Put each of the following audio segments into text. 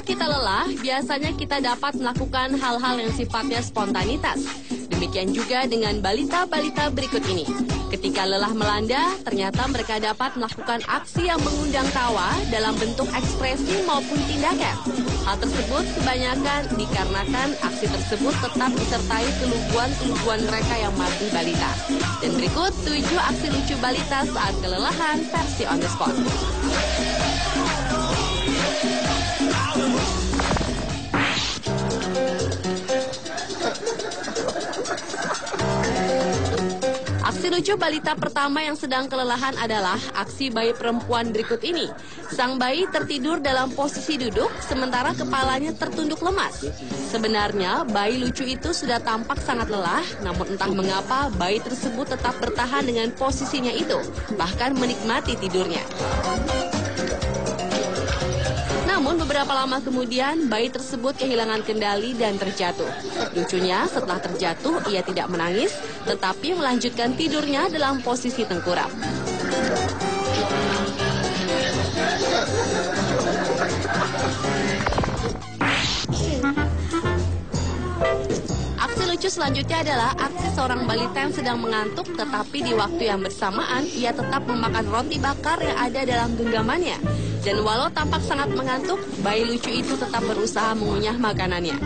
kita lelah, biasanya kita dapat melakukan hal-hal yang sifatnya spontanitas. Demikian juga dengan balita-balita berikut ini. Ketika lelah melanda, ternyata mereka dapat melakukan aksi yang mengundang tawa dalam bentuk ekspresi maupun tindakan. Hal tersebut kebanyakan dikarenakan aksi tersebut tetap disertai keluguan-keluguan mereka yang masih balita. Dan berikut 7 aksi lucu balita saat kelelahan versi on the spot. Aksi lucu balita pertama yang sedang kelelahan adalah aksi bayi perempuan berikut ini. Sang bayi tertidur dalam posisi duduk, sementara kepalanya tertunduk lemas. Sebenarnya, bayi lucu itu sudah tampak sangat lelah, namun entah mengapa bayi tersebut tetap bertahan dengan posisinya itu, bahkan menikmati tidurnya. Namun beberapa lama kemudian bayi tersebut kehilangan kendali dan terjatuh. Lucunya setelah terjatuh ia tidak menangis tetapi melanjutkan tidurnya dalam posisi tengkurap. Aksi lucu selanjutnya adalah aksi seorang balita yang sedang mengantuk tetapi di waktu yang bersamaan ia tetap memakan roti bakar yang ada dalam genggamannya. Dan walau tampak sangat mengantuk, bayi lucu itu tetap berusaha mengunyah makanannya.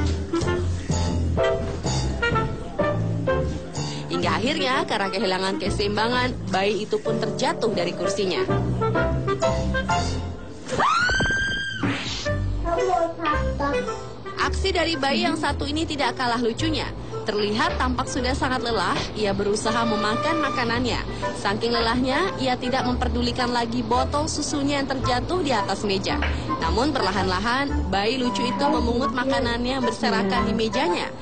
Hingga akhirnya, karena kehilangan keseimbangan, bayi itu pun terjatuh dari kursinya. Aksi dari bayi yang satu ini tidak kalah lucunya. Terlihat tampak sudah sangat lelah, ia berusaha memakan makanannya. Saking lelahnya, ia tidak memperdulikan lagi botol susunya yang terjatuh di atas meja. Namun perlahan-lahan, bayi lucu itu memungut makanannya yang berserakan di mejanya.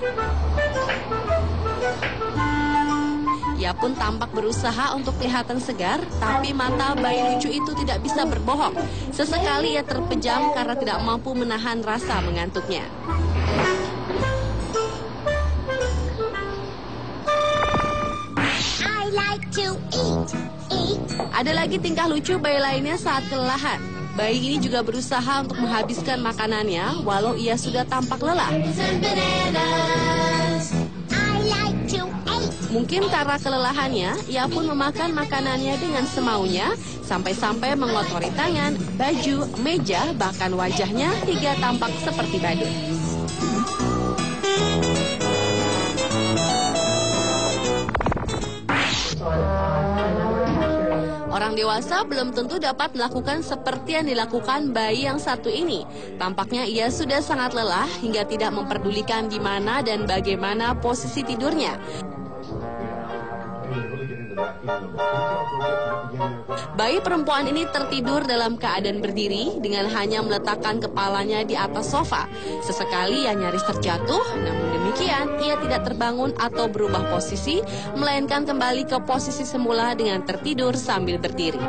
Ia pun tampak berusaha untuk kelihatan segar, tapi mata bayi lucu itu tidak bisa berbohong. Sesekali ia terpejam karena tidak mampu menahan rasa mengantuknya. Ada lagi tingkah lucu bayi lainnya saat kelelahan. Bayi ini juga berusaha untuk menghabiskan makanannya walau ia sudah tampak lelah. Mungkin karena kelelahannya, ia pun memakan makanannya dengan semaunya, sampai-sampai mengotori tangan, baju, meja, bahkan wajahnya hingga tampak seperti badut. Orang dewasa belum tentu dapat melakukan seperti yang dilakukan bayi yang satu ini. Tampaknya ia sudah sangat lelah hingga tidak memperdulikan di mana dan bagaimana posisi tidurnya. Bayi perempuan ini tertidur dalam keadaan berdiri dengan hanya meletakkan kepalanya di atas sofa. Sesekali ia nyaris terjatuh, namun demikian ia tidak terbangun atau berubah posisi, melainkan kembali ke posisi semula dengan tertidur sambil berdiri.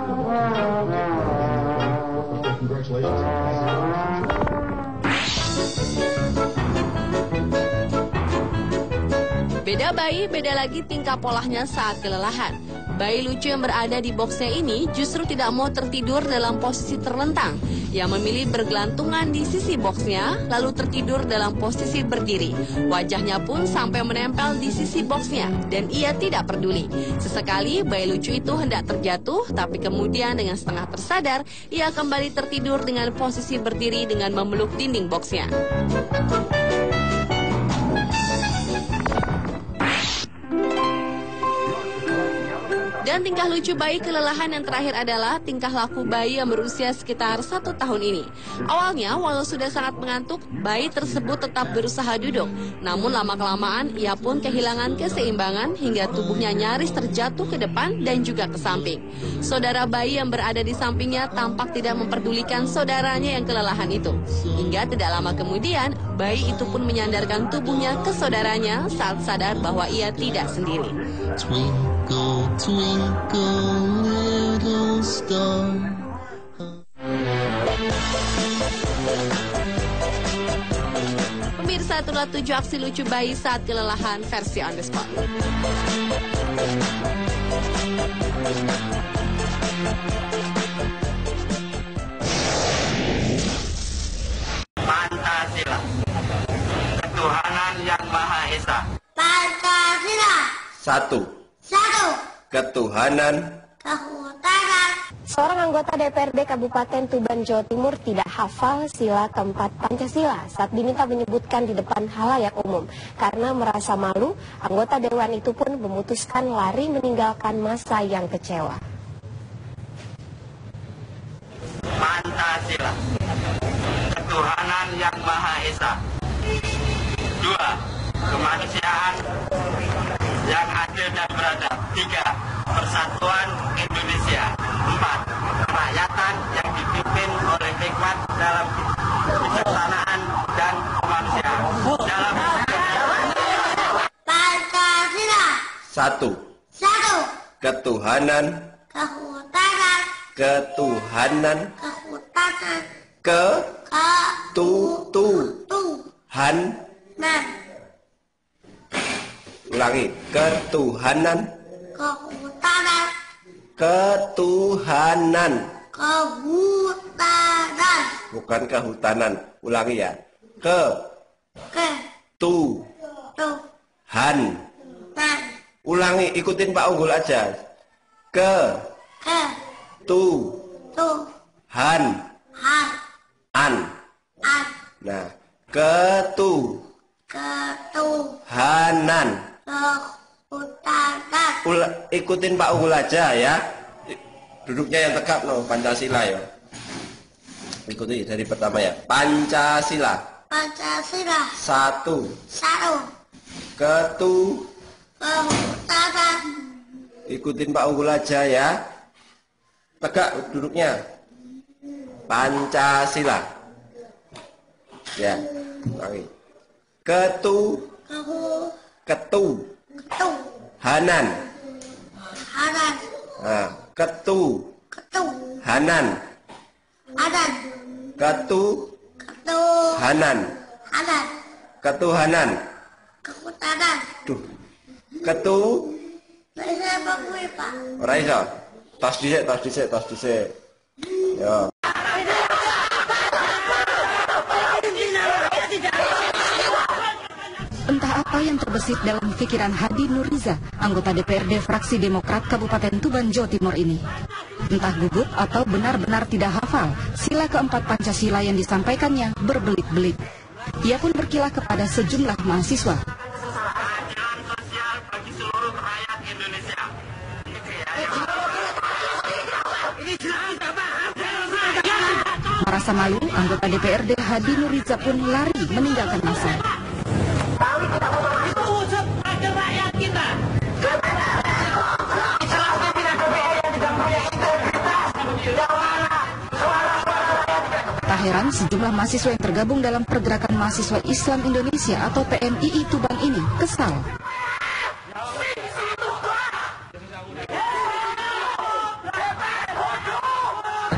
Beda bayi, beda lagi tingkah polanya saat kelelahan. Bayi lucu yang berada di boxnya ini justru tidak mau tertidur dalam posisi terlentang. Ia memilih bergelantungan di sisi boxnya, lalu tertidur dalam posisi berdiri. Wajahnya pun sampai menempel di sisi boxnya, dan ia tidak peduli. Sesekali bayi lucu itu hendak terjatuh, tapi kemudian dengan setengah tersadar, ia kembali tertidur dengan posisi berdiri dengan memeluk dinding boxnya. Dan tingkah lucu bayi kelelahan yang terakhir adalah tingkah laku bayi yang berusia sekitar 1 tahun ini. Awalnya, walau sudah sangat mengantuk, bayi tersebut tetap berusaha duduk. Namun lama-kelamaan, ia pun kehilangan keseimbangan hingga tubuhnya nyaris terjatuh ke depan dan juga ke samping. Saudara bayi yang berada di sampingnya tampak tidak memperdulikan saudaranya yang kelelahan itu. Hingga tidak lama kemudian, bayi itu pun menyandarkan tubuhnya ke saudaranya saat sadar bahwa ia tidak sendiri. Twinkle, twinkle, little star. Pemirsa, itulah 7 aksi lucu bayi saat kelelahan versi on the spot. Mantap. ketuhanan yang Maha Esa. Pancasila. Satu. Ketuhanan. Kehutanan. Seorang anggota DPRD Kabupaten Tuban, Jawa Timur tidak hafal sila keempat Pancasila saat diminta menyebutkan di depan halayak umum. Karena merasa malu, anggota dewan itu pun memutuskan lari meninggalkan massa yang kecewa. Pancasila, ketuhanan yang Maha Esa. 2. Kemanusiaan yang adil dan beradab. 3. Persatuan Indonesia. 4. Kerakyatan yang dipimpin oleh hikmat dalam kebijaksanaan dan kemanusiaan. Dalam Pancasila. Satu. Ketuhanan. Kehutanan. Ketuhanan. Kehutanan. Han. Nan. Ulangi. Ketuhanan. Kehutanan. Ketuhanan. Kehutanan. Bukan kehutanan. Ulangi ya. Tuhan. Ulangi, ikutin Pak Unggul aja. Tuhan. An. Nah, ketuhanan. Kehutanan. Ikutin Pak Unggul aja ya. Duduknya yang tegap loh, Pancasila ya. Ikuti dari pertama ya. Pancasila. Satu. Kehutanan. Ikutin Pak Unggul aja ya. Tegak duduknya. Pancasila. Ya. Lagi. Ketuhanan. Nah, ketuhanan. Ketuhanan. Kehutanan. Duh. Saya bakui, Pak. Ora iso. Tos dhisik. Ya. Entah apa yang terbesit dalam pikiran Hadi Nuriza, anggota DPRD fraksi Demokrat Kabupaten Tuban, Jawa Timur ini. Entah gugup atau benar-benar tidak hafal, sila keempat Pancasila yang disampaikannya berbelit-belit. Ia pun berkilah kepada sejumlah mahasiswa. keadilan sosial bagi seluruh rakyat Indonesia. Merasa malu, anggota DPRD Hadi Nuriza pun lari meninggalkan massa. Itu wujud wakil rakyat kita. Tak heran sejumlah mahasiswa yang tergabung dalam Pergerakan Mahasiswa Islam Indonesia atau PMII Tuban ini kesal.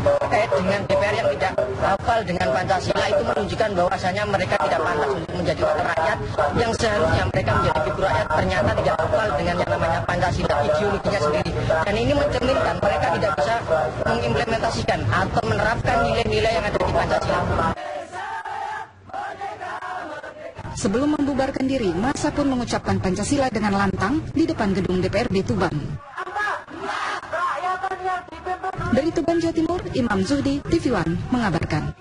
Terkait dengan DPR yang tidak hafal dengan Pancasila itu menunjukkan bahwasanya mereka tidak pantas untuk menjadi wakil rakyat, yang seharusnya mereka menjadi figur rakyat ternyata tidak hafal dengan yang namanya Pancasila, ideologinya sendiri. Dan ini mencerminkan mereka tidak bisa mengimplementasikan atau menerapkan nilai-nilai yang ada di Pancasila. Sebelum membubarkan diri, massa pun mengucapkan Pancasila dengan lantang di depan gedung DPRD Tuban. Dari Tuban, Jawa Timur, Imam Zuhdi, TV One mengabarkan.